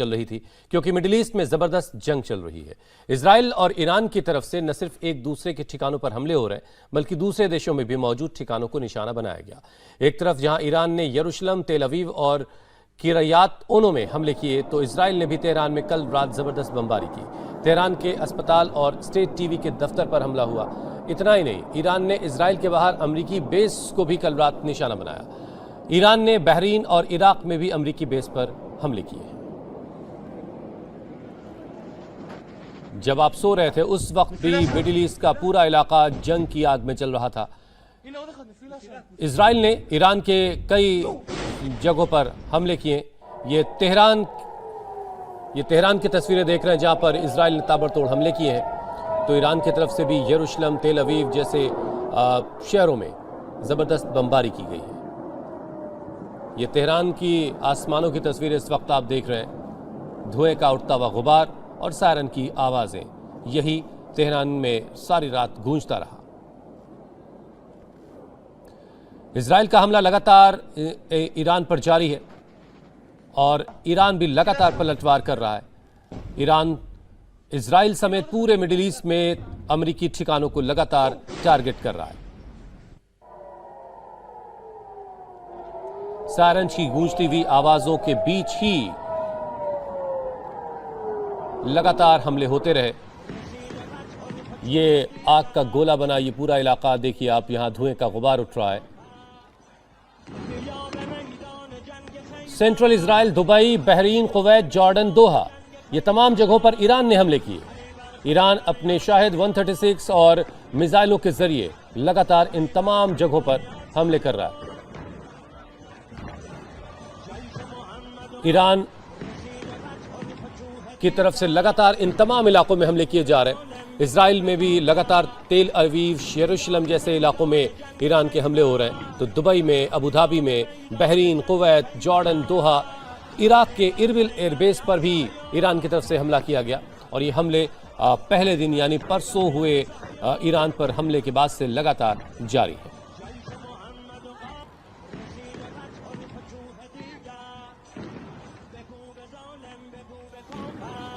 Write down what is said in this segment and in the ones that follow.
चल रही थी क्योंकि मिडिल ईस्ट में जबरदस्त जंग चल रही है। इजराइल और ईरान की तरफ से न सिर्फ एक दूसरे के ठिकानों पर हमले हो रहे हैं बल्कि दूसरे देशों में भी मौजूद ठिकानों को निशाना बनाया गया। एक तरफ जहां ईरान ने यरूशलेम, तेल अवीव और किरयात ओनो में हमले किए तो इजराइल ने भी तेहरान में कल रात जबरदस्त बमबारी की। तेहरान के अस्पताल और स्टेट टीवी के दफ्तर पर हमला हुआ। इतना ही नहीं, ईरान ने इजराइल के बाहर अमरीकी बेस को भी कल रात निशाना बनाया। ईरान ने बहरीन और इराक में भी अमरीकी बेस पर हमले किए। जब आप सो रहे थे उस वक्त भी मिडिल ईस्ट का पूरा इलाका जंग की आग में चल रहा था। इजराइल ने ईरान के कई जगहों पर हमले किए। ये तेहरान की तस्वीरें देख रहे हैं जहां पर इजराइल ने ताबड़तोड़ हमले किए हैं। तो ईरान की तरफ से भी यरूशलेम, तेल अवीव जैसे शहरों में जबरदस्त बमबारी की गई है। ये तेहरान की आसमानों की तस्वीरें इस वक्त आप देख रहे हैं। धुएं का उठता हुआ गुबार और सायरन की आवाजें, यही तेहरान में सारी रात गूंजता रहा। इजराइल का हमला लगातार ईरान पर जारी है और ईरान भी लगातार पलटवार कर रहा है। ईरान इजराइल समेत पूरे मिडिल ईस्ट में अमेरिकी ठिकानों को लगातार टारगेट कर रहा है। सायरन की गूंजती हुई आवाजों के बीच ही लगातार हमले होते रहे। ये आग का गोला बना ये पूरा इलाका देखिए आप, यहां धुएं का गुबार उठ रहा है। Central Israel, Dubai, Bahrain, Kuwait, Jordan, Doha, ये तमाम जगहों पर ईरान ने हमले किए। ईरान अपने शाहिद 136 और मिसाइलों के जरिए लगातार इन तमाम जगहों पर हमले कर रहा है। ईरान की तरफ से लगातार इन तमाम इलाकों में हमले किए जा रहे हैं। इजराइल में भी लगातार तेल अवीव, यरूशलेम जैसे इलाकों में ईरान के हमले हो रहे हैं। तो दुबई में, अबू धाबी में, बहरीन, कुवैत, जॉर्डन, दोहा, इराक के इरबिल एयरबेस पर भी ईरान की तरफ से हमला किया गया। और ये हमले पहले दिन यानी परसों हुए ईरान पर हमले के बाद से लगातार जारी है।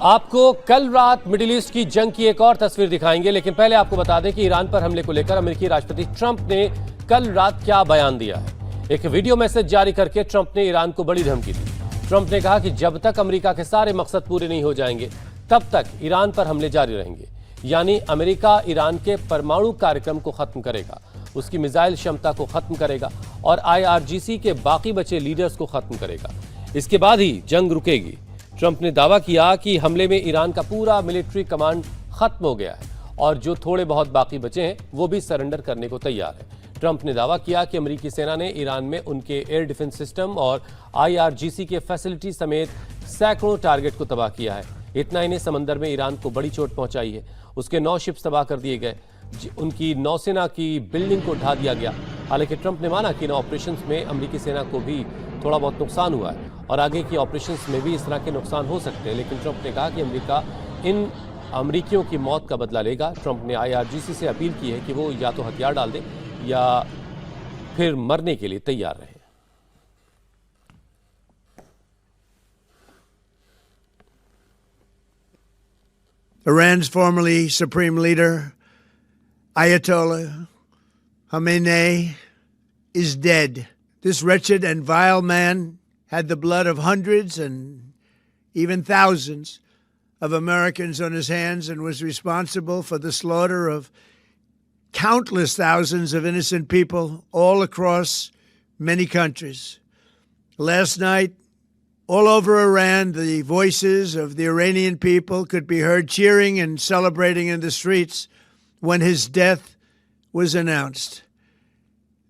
आपको कल रात मिडिल ईस्ट की जंग की एक और तस्वीर दिखाएंगे, लेकिन पहले आपको बता दें कि ईरान पर हमले को लेकर अमेरिकी राष्ट्रपति ट्रंप ने कल रात क्या बयान दिया है। एक वीडियो मैसेज जारी करके ट्रंप ने ईरान को बड़ी धमकी दी। ट्रंप ने कहा कि जब तक अमेरिका के सारे मकसद पूरे नहीं हो जाएंगे तब तक ईरान पर हमले जारी रहेंगे। यानी अमेरिका ईरान के परमाणु कार्यक्रम को खत्म करेगा, उसकी मिसाइल क्षमता को खत्म करेगा और IRGC के बाकी बचे लीडर्स को खत्म करेगा। इसके बाद ही जंग रुकेगी। ट्रंप ने दावा किया कि हमले में ईरान का पूरा मिलिट्री कमांड खत्म हो गया है और जो थोड़े बहुत बाकी बचे हैं वो भी सरेंडर करने को तैयार है। ट्रंप ने दावा किया कि अमेरिकी सेना ने ईरान में उनके एयर डिफेंस सिस्टम और IRGC के फैसिलिटी समेत सैकड़ों टारगेट को तबाह किया है। इतना ही नहीं, समंदर में ईरान को बड़ी चोट पहुंचाई है। उसके 9 शिप्स तबाह कर दिए गए, उनकी नौसेना की बिल्डिंग को ढा दिया गया। हालांकि ट्रंप ने माना कि इन ऑपरेशंस में अमेरिकी सेना को भी थोड़ा बहुत नुकसान हुआ है और आगे की ऑपरेशंस में भी इस तरह के नुकसान हो सकते हैं। लेकिन ट्रंप ने कहा कि अमेरिका इन अमेरिकियों की मौत का बदला लेगा। ट्रंप ने IRGC से अपील की है कि वो या तो हथियार डाल दे या फिर मरने के लिए तैयार रहे। Iran's formerly supreme leader, Ayatollah Khamenei, is dead. This wretched and vile man had the blood of hundreds and even thousands of Americans on his hands and was responsible for the slaughter of countless thousands of innocent people all across many countries. Last night, all over Iran, the voices of the Iranian people could be heard cheering and celebrating in the streets when his death was announced.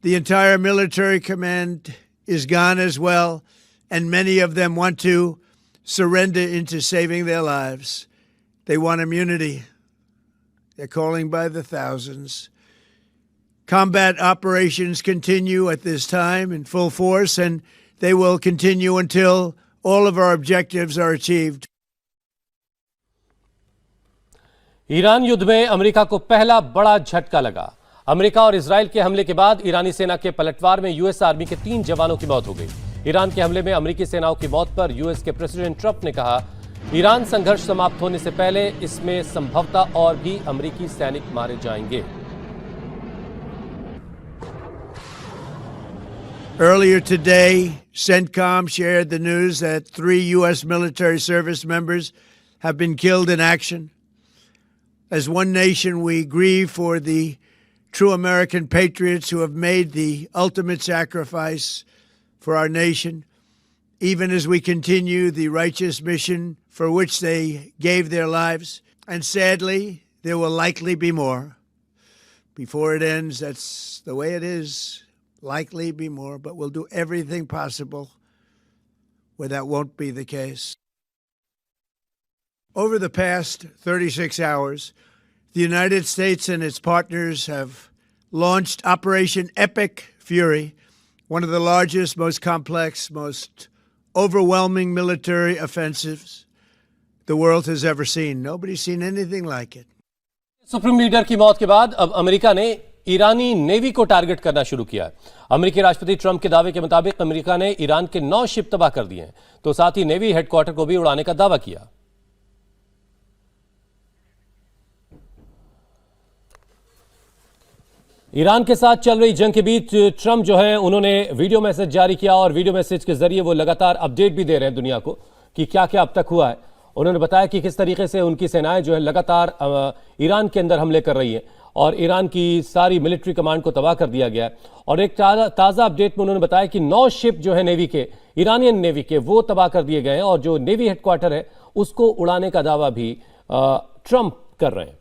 The entire military command is gone as well, and many of them want to surrender into saving their lives. They want immunity. They're calling by the thousands. Combat operations continue at this time in full force, and they will continue until all of our objectives are achieved. Iran युद्ध में America को पहला बड़ा झटका लगा। America और Israel के हमले के बाद ईरानी सेना के पलटवार में US आर्मी के 3 जवानों की मौत हो गई। ईरान के हमले में अमेरिकी सेनाओं की मौत पर यूएस के प्रेसिडेंट ट्रंप ने कहा, ईरान संघर्ष समाप्त होने से पहले इसमें संभवतः और भी अमेरिकी सैनिक मारे जाएंगे। Earlier today, CENTCOM shared the news that 3 U.S. military service members have been killed in action. As one nation, we grieve for the true American patriots who have made the ultimate sacrifice for our nation, even as we continue the righteous mission for which they gave their lives. And sadly, there will likely be more. Before it ends, that's the way it is. Likely be more, but we'll do everything possible where that won't be the case. Over the past 36 hours, the United States and its partners have launched Operation Epic Fury, one of the largest, most complex, most overwhelming military offensives the world has ever seen. Nobody's seen anything like it. Supreme leader की मौत के बाद अब America ने ईरानी navy को target करना शुरू किया है। अमेरिकी राष्ट्रपति ट्रंप के दावे के मुताबिक अमेरिका ने ईरान के 9 शिप तबाह कर दिए हैं, तो साथ ही नेवी हेडक्वार्टर को भी उड़ाने का दावा किया। ईरान के साथ चल रही जंग के बीच ट्रंप जो है उन्होंने वीडियो मैसेज जारी किया और वीडियो मैसेज के जरिए वो लगातार अपडेट भी दे रहे हैं दुनिया को कि क्या क्या अब तक हुआ है। उन्होंने बताया कि किस तरीके से उनकी सेनाएं जो है लगातार ईरान के अंदर हमले कर रही हैं और ईरान की सारी मिलिट्री कमांड को तबाह कर दिया गया है। और एक ताज़ा अपडेट में उन्होंने बताया कि 9 शिप जो है नेवी के, ईरानियन नेवी के, वो तबाह कर दिए गए हैं और जो नेवी हेडक्वार्टर है उसको उड़ाने का दावा भी ट्रंप कर रहे हैं।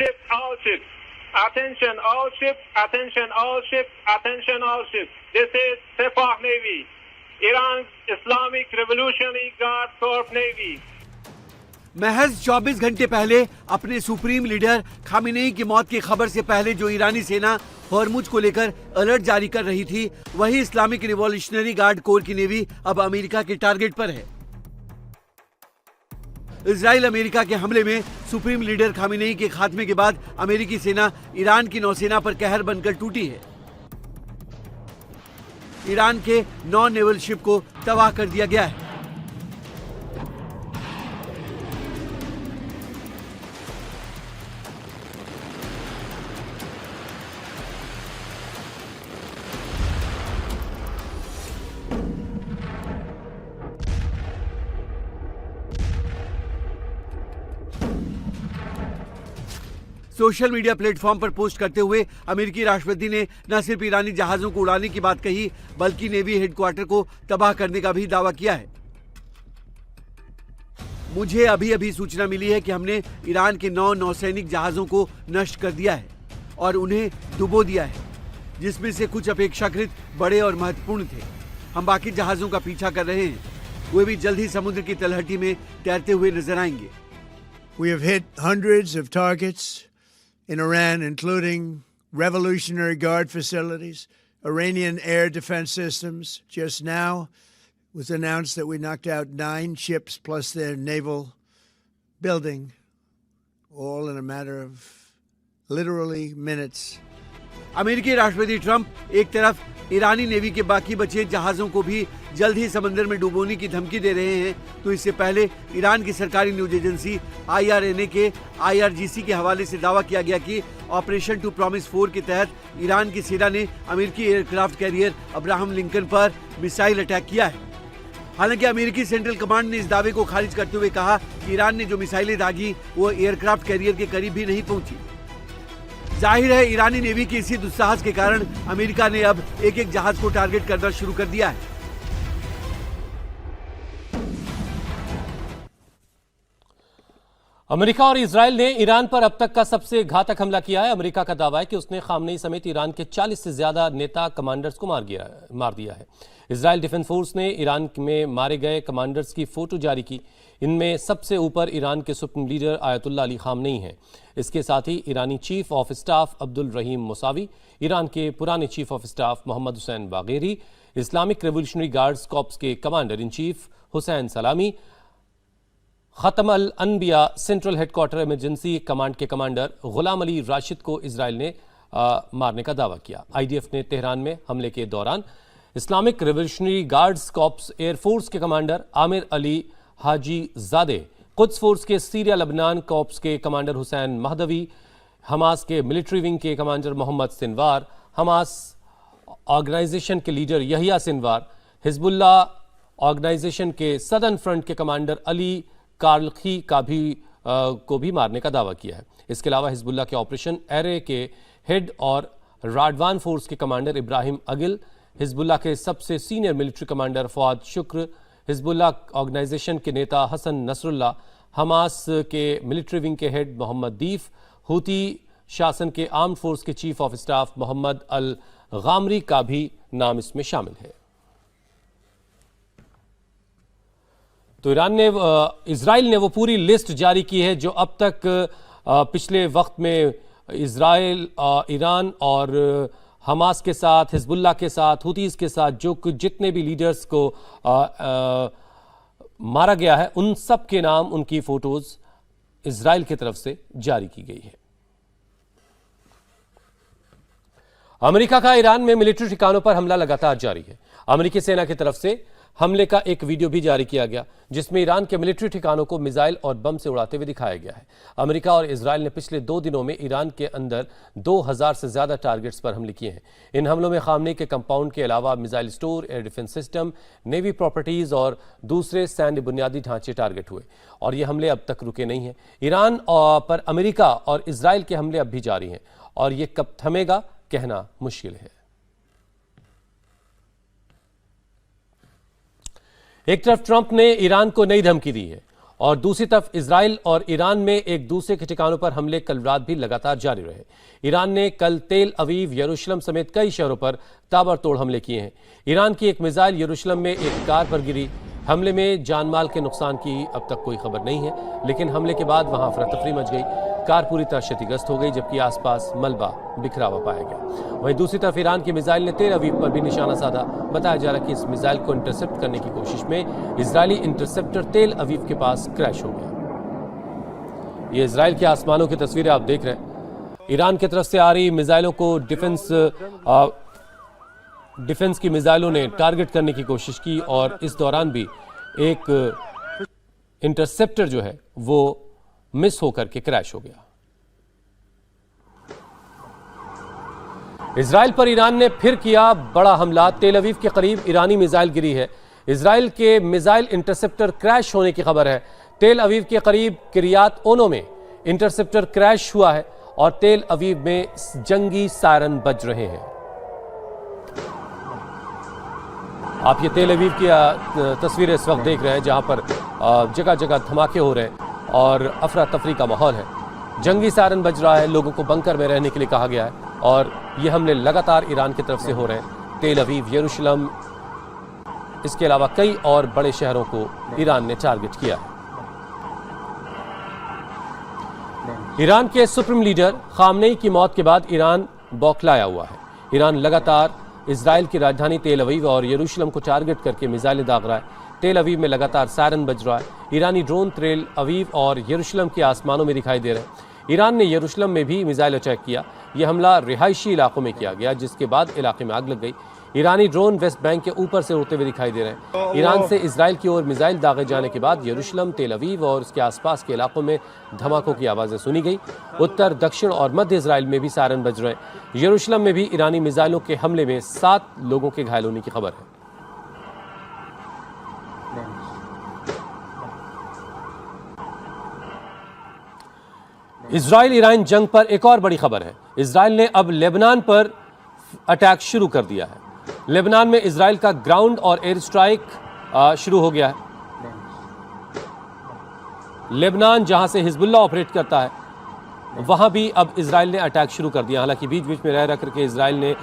Ships, all ships. Attention all ships, attention all ships, attention all ships. This is Sepah Navy. Iran's Islamic Revolutionary Guard Corps Navy. महज 24 घंटे पहले अपने सुप्रीम लीडर खामेनेई की मौत की खबर से पहले जो ईरानी सेना हॉर्मुज को लेकर अलर्ट जारी कर रही थी, वही इस्लामिक रिवॉल्यूशनरी गार्ड कोर की नेवी अब अमेरिका के टारगेट पर है। इजराइल अमेरिका के हमले में सुप्रीम लीडर खामेनेई के खात्मे के बाद अमेरिकी सेना ईरान की नौसेना पर कहर बनकर टूटी है। ईरान के 9 नेवल शिप को तबाह कर दिया गया है। सोशल मीडिया प्लेटफॉर्म पर पोस्ट करते हुए अमेरिकी राष्ट्रपति ने न सिर्फ ईरानी जहाजों को उड़ाने की बात कही, बल्कि नेवी हेडक्वार्टर को तबाह करने का भी दावा किया है। मुझे अभी अभी सूचना मिली है कि हमने ईरान के 9 नौसैनिक जहाजों को नष्ट कर दिया है और उन्हें डुबो दिया है, जिसमें से कुछ अपेक्षाकृत बड़े और महत्वपूर्ण थे। हम बाकी जहाजों का पीछा कर रहे हैं, वे भी जल्द ही समुद्र की तलहटी में तैरते हुए नजर आएंगे। We have hit hundreds of targets in Iran, including Revolutionary Guard facilities, Iranian air defense systems. Just now it was announced that we knocked out 9 ships plus their naval building, all in a matter of literally minutes. अमेरिकी राष्ट्रपति Trump एक तरफ ईरानी navy के बाकी बचे जहाजों को भी जल्द ही समंदर में डुबोने की धमकी दे रहे हैं, तो इससे पहले ईरान की सरकारी न्यूज एजेंसी IRNA के IRGC के हवाले से दावा किया गया कि ऑपरेशन टू प्रॉमिस 4 के तहत ईरान की सेना ने अमेरिकी एयरक्राफ्ट कैरियर अब्राहम लिंकन पर मिसाइल अटैक किया है। हालांकि अमेरिकी सेंट्रल कमांड ने इस दावे को खारिज करते हुए कहा कि ईरान ने जो मिसाइलें दागी वो एयरक्राफ्ट कैरियर के करीब भी नहीं पहुंची। जाहिर है ईरानी नेवी के इसी दुस्साहस के कारण अमेरिका ने अब एक एक जहाज को टारगेट करना शुरू कर दिया है। अमेरिका और इजराइल ने ईरान पर अब तक का सबसे घातक हमला किया है। अमेरिका का दावा है कि उसने खामनेई समेत ईरान के 40 से ज्यादा नेता कमांडर्स को मार दिया है। इजराइल डिफेंस फोर्स ने ईरान में मारे गए कमांडर्स की फोटो जारी की। इनमें सबसे ऊपर ईरान के supreme leader Ayatollah Ali Khamenei हैं। इसके साथ ही ईरानी chief of staff Abdul Rahim Mousavi, Iran के पुराने chief of staff Mohammad Hossein Bagheri, Islamic revolutionary guards corps के commander in chief Hossein Salami, Khatam al Anbiya central headquarter emergency command के commander Gholam Ali Rashid को Israel ने मारने का दावा किया। आईडीएफ ने तेहरान में हमले के दौरान Islamic revolutionary guards corps air force के commander Amir Ali Hajizadeh, Quds force के सीरिया लबनान कॉर्प्स के कमांडर हुसैन महदवी, हमास के मिलिट्री विंग के commander Mohammad Sinwar, Hamas organization के leader Yahya Sinwar, Hezbollah organization के सदर्न फ्रंट के commander Ali Karaki को भी मारने का दावा किया है। इसके अलावा हिजबुल्ला के ऑपरेशन एरे के हेड और राडवान फोर्स के कमांडर इब्राहिम अगिल, हिजबुल्ला के सबसे सीनियर मिलिट्री कमांडर फवाद शुक्र, हिजबुल्ला ऑर्गेनाइजेशन के नेता हसन नसरुल्ला, हमास के मिलिट्री विंग के हेड मोहम्मद दीफ, हूती शासन के आर्म्ड फोर्स के चीफ ऑफ स्टाफ मोहम्मद अल गामरी का भी नाम इसमें शामिल है। तो इजराइल ने वो पूरी लिस्ट जारी की है जो अब तक पिछले वक्त में इजराइल, ईरान और हमास के साथ, हिजबुल्ला के साथ, हुतीज के साथ जितने भी लीडर्स को मारा गया है, उन सब के नाम, उनकी फोटोज इजराइल की तरफ से जारी की गई है। अमेरिका का ईरान में मिलिट्री ठिकानों पर हमला लगातार जारी है। अमेरिकी सेना की तरफ से हमले का एक वीडियो भी जारी किया गया जिसमें ईरान के मिलिट्री ठिकानों को मिसाइल और बम से उड़ाते हुए दिखाया गया है। अमेरिका और इजराइल ने पिछले 2 दिनों में ईरान के अंदर 2000 से ज्यादा टारगेट्स पर हमले किए हैं। इन हमलों में खामनेई के कंपाउंड के अलावा missile store, air defence system, navy properties और दूसरे सैन्य बुनियादी ढांचे टारगेट हुए और ये हमले अब तक रुके नहीं हैं। ईरान पर अमेरिका और इजराइल के हमले अब भी जारी हैं और ये कब थमेगा कहना मुश्किल है। एक तरफ ट्रंप ने ईरान को नई धमकी दी है और दूसरी तरफ इजराइल और ईरान में एक दूसरे के ठिकानों पर हमले कल रात भी लगातार जारी रहे। ईरान ने कल तेल अवीव, यरूशलेम समेत कई शहरों पर ताबड़तोड़ हमले किए हैं। ईरान की एक मिसाइल यरूशलेम में एक कार पर गिरी। हमले में जानमाल के नुकसान की अब तक कोई खबर नहीं है, लेकिन हमले के बाद वहां अफरा तफरी मच गई। कार पूरी तरह क्षतिग्रस्त हो गई जबकि आसपास मलबा बिखरा हुआ पाया गया। वहीं दूसरी तरफ ईरान की मिसाइल ने तेल अवीव पर भी निशाना साधा। बताया जा रहा है कि इस मिसाइल को इंटरसेप्ट करने की कोशिश में इजरायली इंटरसेप्टर तेल अवीव के पास क्रैश हो गया। ये इजराइल के आसमानों की तस्वीरें आप देख रहे हैं। ईरान की तरफ से आ रही मिसाइलों को डिफेंस की मिसाइलों ने टारगेट करने की कोशिश की और इस दौरान भी एक इंटरसेप्टर जो है वो मिस होकर के क्रैश हो गया। इजराइल पर ईरान ने फिर किया बड़ा हमला। तेल अवीव के करीब ईरानी मिसाइल गिरी है। इजराइल के मिसाइल इंटरसेप्टर क्रैश होने की खबर है। तेल अवीव के करीब किरियात ओनो में इंटरसेप्टर क्रैश हुआ है और तेल अवीव में जंगी सायरन बज रहे हैं। आप ये तेल अवीव की तस्वीरें इस वक्त देख रहे हैं जहां पर जगह जगह धमाके हो रहे हैं और अफरा तफरी का माहौल है। जंगी सायरन बज रहा है, लोगों को बंकर में रहने के लिए कहा गया है और ये हमले लगातार ईरान की तरफ से हो रहे हैं। तेल अवीव, यरूशलेम, इसके अलावा कई और बड़े शहरों को ईरान ने टारगेट किया है। ईरान के सुप्रीम लीडर खामनेई की मौत के बाद ईरान बौखलाया हुआ है। ईरान लगातार इजराइल की राजधानी तेल अवीव और यरूशलेम को टारगेट करके मिसाइलें दाग रहा है। तेल अवीव में लगातार सायरन बज रहा है। ईरानी ड्रोन तेल अवीव और यरूशलेम के आसमानों में दिखाई दे रहे हैं। ईरान ने यरूशलेम में भी मिसाइल अटैक किया। यह हमला रिहायशी इलाकों में किया गया जिसके बाद इलाके में आग लग गई। ईरानी ड्रोन वेस्ट बैंक के ऊपर से उड़ते हुए दिखाई दे रहे हैं। ईरान से इजराइल की ओर मिसाइल दागे जाने के बाद यरूशलेम, तेल अवीव और उसके आसपास के इलाकों में धमाकों की आवाज़ें सुनी गई। उत्तर, दक्षिण और मध्य इजराइल में भी सायरन बज रहे हैं। यरूशलेम में भी ईरानी मिसाइलों के हमले में 7 लोगों के घायल होने की खबर है। इजराइल ईरान जंग पर एक और बड़ी खबर है। इजराइल ने अब लेबनान पर अटैक शुरू कर दिया है। लेबनान में इजराइल का ग्राउंड और एयर स्ट्राइक शुरू हो गया है। लेबनान जहां से हिजबुल्लाह ऑपरेट करता है वहां भी अब इजराइल ने अटैक शुरू कर दिया। हालांकि बीच बीच में रह करके इजराइल ने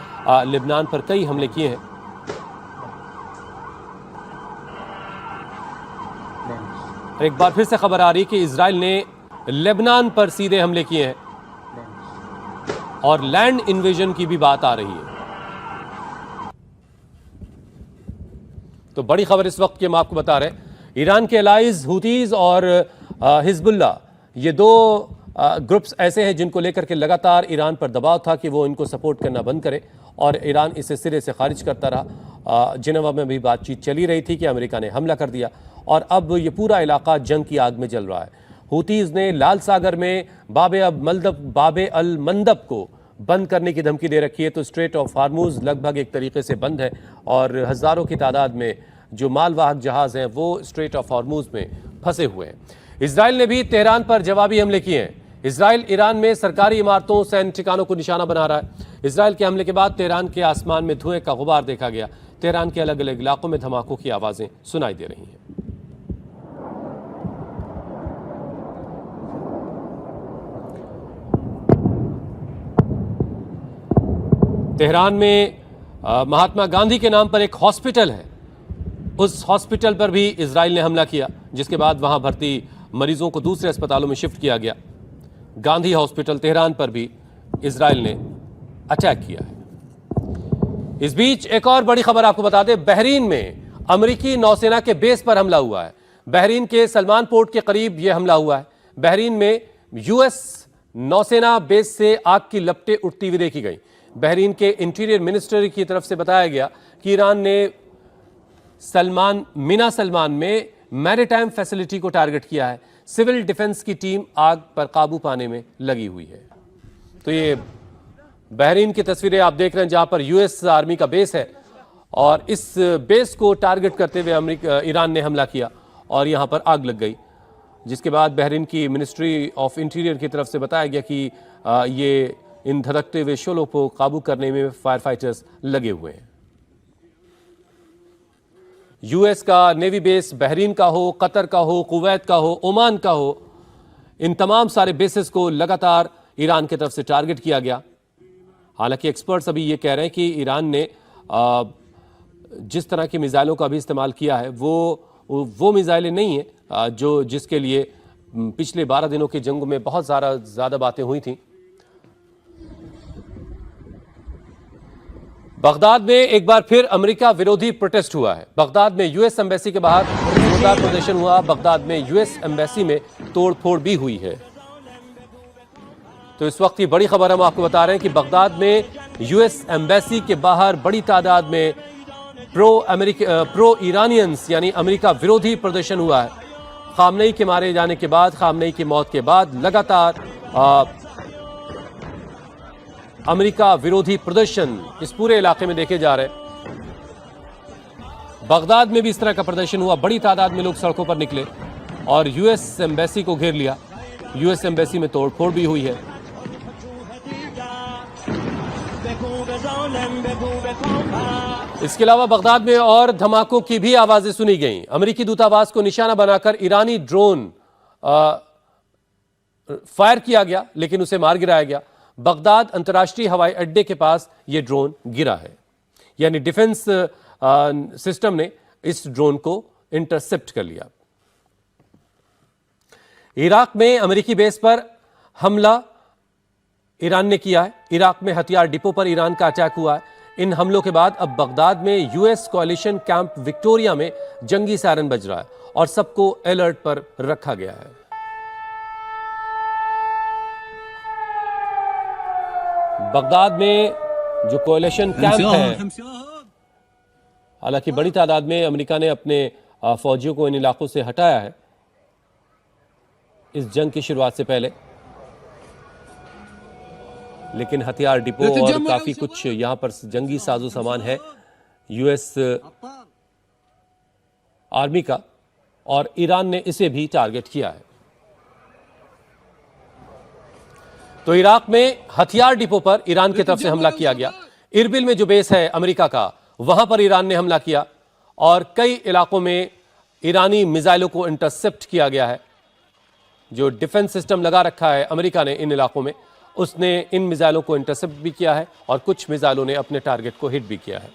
लेबनान पर कई हमले किए हैं। एक बार फिर से खबर आ रही है कि इजराइल ने लेबनान पर सीधे हमले किए हैं और लैंड इन्वेजन की भी बात आ रही है। तो बड़ी खबर इस वक्त की हम आपको बता रहे हैं, ईरान के अलाइज हुतीज और हिजबुल्लाह, ये दो ग्रुप्स ऐसे हैं जिनको लेकर के लगातार ईरान पर दबाव था कि वो इनको सपोर्ट करना बंद करे, और ईरान इसे सिरे से खारिज करता रहा। जिनेवा में भी बातचीत चली रही थी कि अमेरिका ने हमला कर दिया और अब ये पूरा इलाका जंग की आग में जल रहा है। हुतीज ने लाल सागर में बाब अल मंदब को बंद करने की धमकी दे रखी है, तो स्ट्रेट ऑफ हार्मूज लगभग एक तरीके से बंद है और हज़ारों की तादाद में जो मालवाहक जहाज़ हैं वो स्ट्रेट ऑफ हार्मूज में फंसे हुए हैं। इजराइल ने भी तेहरान पर जवाबी हमले किए हैं। इजराइल ईरान में सरकारी इमारतों, सैन्य ठिकानों को निशाना बना रहा है। इजराइल के हमले के बाद तेहरान के आसमान में धुएं का गुबार देखा गया। तेहरान के अलग अलग इलाकों में धमाकों की आवाज़ें सुनाई दे रही हैं। तेहरान में महात्मा गांधी के नाम पर एक हॉस्पिटल है, उस हॉस्पिटल पर भी इजराइल ने हमला किया, जिसके बाद वहां भर्ती मरीजों को दूसरे अस्पतालों में शिफ्ट किया गया। गांधी हॉस्पिटल तेहरान पर भी इजराइल ने अटैक किया है। इस बीच एक और बड़ी खबर आपको बता दें, बहरीन में अमेरिकी नौसेना के बेस पर हमला हुआ है। बहरीन के सलमान पोर्ट के करीब यह हमला हुआ है। बहरीन में यूएस नौसेना बेस से आग की लपटें उठती हुई देखी गई। बहरीन के इंटीरियर मिनिस्ट्री की तरफ से बताया गया कि ईरान ने मीना सलमान में मैरीटाइम फैसिलिटी को टारगेट किया है। सिविल डिफेंस की टीम आग पर काबू पाने में लगी हुई है। तो ये बहरीन की तस्वीरें आप देख रहे हैं जहां पर यूएस आर्मी का बेस है और इस बेस को टारगेट करते हुए ईरान ने हमला किया और यहां पर आग लग गई, जिसके बाद बहरीन की मिनिस्ट्री ऑफ इंटीरियर की तरफ से बताया गया कि ये इन धड़कते हुए शोलों को काबू करने में फायर फाइटर्स लगे हुए हैं। यूएस का नेवी बेस बहरीन का हो, कतर का हो, कुवैत का हो, ओमान का हो, इन तमाम सारे बेसेस को लगातार ईरान की तरफ से टारगेट किया गया। हालांकि एक्सपर्ट्स अभी ये कह रहे हैं कि ईरान ने जिस तरह की मिसाइलों का भी इस्तेमाल किया है वो मिसाइलें नहीं है जिसके लिए पिछले 12 दिनों की जंग में बहुत ज़्यादा बातें हुई थी। बगदाद में एक बार फिर अमेरिका विरोधी प्रोटेस्ट हुआ है। बगदाद में यूएस एम्बेसी के बाहर जोरदार प्रदर्शन हुआ। बगदाद में यूएस एम्बेसी में तोड़फोड़ भी हुई है। तो इस वक्त की बड़ी खबर हम आपको बता रहे हैं कि बगदाद में यूएस एम्बेसी के बाहर बड़ी तादाद में प्रो ईरानियंस यानी अमेरिका विरोधी प्रदर्शन हुआ है। खामनेई के मारे जाने के बाद, खामनेई की मौत के बाद लगातार अमेरिका विरोधी प्रदर्शन इस पूरे इलाके में देखे जा रहे हैं। बगदाद में भी इस तरह का प्रदर्शन हुआ। बड़ी तादाद में लोग सड़कों पर निकले और यूएस एम्बेसी को घेर लिया। यूएस एम्बेसी में तोड़फोड़ भी हुई है। इसके अलावा बगदाद में और धमाकों की भी आवाजें सुनी गईं। अमेरिकी दूतावास को निशाना बनाकर ईरानी ड्रोन फायर किया गया, लेकिन उसे मार गिराया गया। बगदाद अंतर्राष्ट्रीय हवाई अड्डे के पास यह ड्रोन गिरा है, यानी डिफेंस सिस्टम ने इस ड्रोन को इंटरसेप्ट कर लिया। इराक में अमेरिकी बेस पर हमला ईरान ने किया है। इराक में हथियार डिपो पर ईरान का अटैक हुआ है। इन हमलों के बाद अब बगदाद में यूएस कोalition कैंप विक्टोरिया में जंगी सायरन बज रहा है और सबको अलर्ट पर रखा गया है। बगदाद में जो कोalition कैंप है, हालांकि बड़ी तादाद में अमेरिका ने अपने फौजियों को इन इलाकों से हटाया है इस जंग की शुरुआत से पहले, लेकिन हथियार डिपो और काफी कुछ यहां पर जंगी साजो सामान है यूएस आर्मी का, और ईरान ने इसे भी टारगेट किया है। तो इराक में हथियार डिपो पर ईरान की तरफ से हमला किया गया। इरबिल में जो बेस है अमेरिका का, वहां पर ईरान ने हमला किया और कई इलाकों में ईरानी मिसाइलों को इंटरसेप्ट किया गया है। जो डिफेंस सिस्टम लगा रखा है अमेरिका ने इन इलाकों में, उसने इन मिसाइलों को इंटरसेप्ट भी किया है और कुछ मिसाइलों ने अपने टारगेट को हिट भी किया है।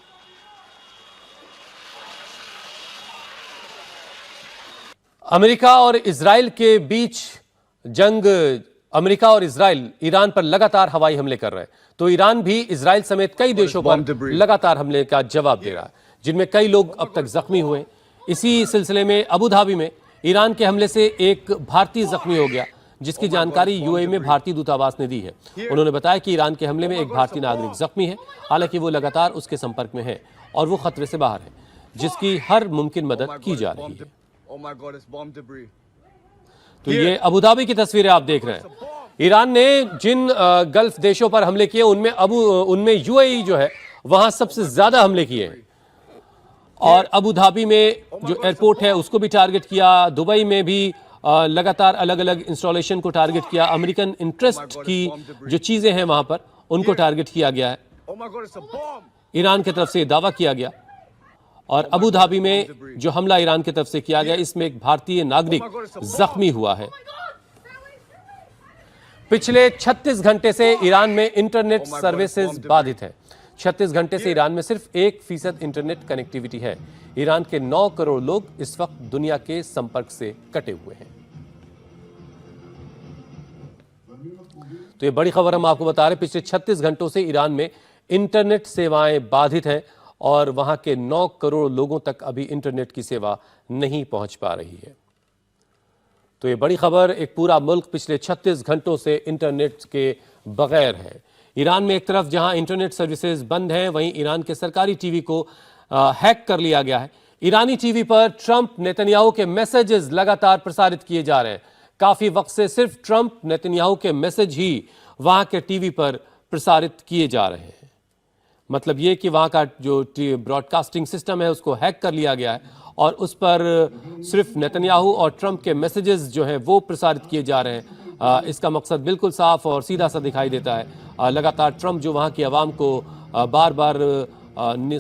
अमेरिका और इजराइल के बीच जंग, अमेरिका और इजराइल ईरान पर लगातार हवाई हमले कर रहे हैं, तो ईरान भी इजराइल समेत कई देशों पर लगातार हमले का जवाब दे रहा है, जिनमें कई लोग अब तक जख्मी हुए। इसी सिलसिले में अबू धाबी में ईरान के हमले से एक भारतीय जख्मी हो गया, जिसकी जानकारी यूएई में भारतीय दूतावास ने दी है। उन्होंने बताया कि ईरान के हमले में एक भारतीय नागरिक जख्मी है, हालांकि वो लगातार उसके संपर्क में है और वो खतरे से बाहर है, जिसकी हर मुमकिन मदद की जा रही है। तो ये अबू धाबी की तस्वीरें आप देख रहे हैं। ईरान ने जिन गल्फ देशों पर हमले किए उनमें यूएई जो है वहां सबसे ज्यादा हमले किए हैं। और अबू धाबी में जो एयरपोर्ट है उसको भी टारगेट किया, दुबई में भी लगातार अलग अलग इंस्टॉलेशन को टारगेट किया, अमेरिकन इंटरेस्ट की जो चीजें हैं वहां पर उनको टारगेट किया गया है। ईरान की तरफ से दावा किया गया और अबू धाबी में जो हमला ईरान की तरफ से किया गया, इसमें एक भारतीय नागरिक जख्मी हुआ है। पिछले 36 घंटे से ईरान में इंटरनेट सर्विसेज बाधित है। 36 घंटे से ईरान में सिर्फ 1% इंटरनेट कनेक्टिविटी है। ईरान के 9 करोड़ लोग इस वक्त दुनिया के संपर्क से कटे हुए हैं। तो ये बड़ी खबर हम आपको बता रहे हैं, पिछले 36 घंटों से ईरान में इंटरनेट सेवाएं बाधित हैं और वहां के 9 करोड़ लोगों तक अभी इंटरनेट की सेवा नहीं पहुंच पा रही है। तो ये बड़ी खबर, एक पूरा मुल्क पिछले 36 घंटों से इंटरनेट के बगैर है। ईरान में एक तरफ जहां इंटरनेट सर्विसेज बंद हैं, वहीं ईरान के सरकारी टीवी को हैक कर लिया गया है। ईरानी टीवी पर ट्रंप नेतन्याहू के मैसेजेस लगातार प्रसारित किए जा रहे हैं। काफी वक्त से सिर्फ ट्रंप नेतन्याहू के मैसेज ही वहां के टीवी पर प्रसारित किए जा रहे हैं। मतलब ये कि वहां का जो ब्रॉडकास्टिंग सिस्टम है उसको हैक कर लिया गया है और उस पर सिर्फ नेतन्याहू और ट्रंप के मैसेजेस जो हैं वो प्रसारित किए जा रहे हैं। इसका मकसद बिल्कुल साफ और सीधा सा दिखाई देता है। लगातार ट्रंप जो वहाँ की आवाम को बार बार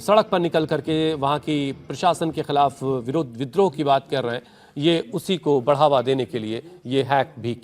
सड़क पर निकल करके वहाँ की प्रशासन के खिलाफ विद्रोह की बात कर रहे हैं, ये उसी को बढ़ावा देने के लिए ये हैक भी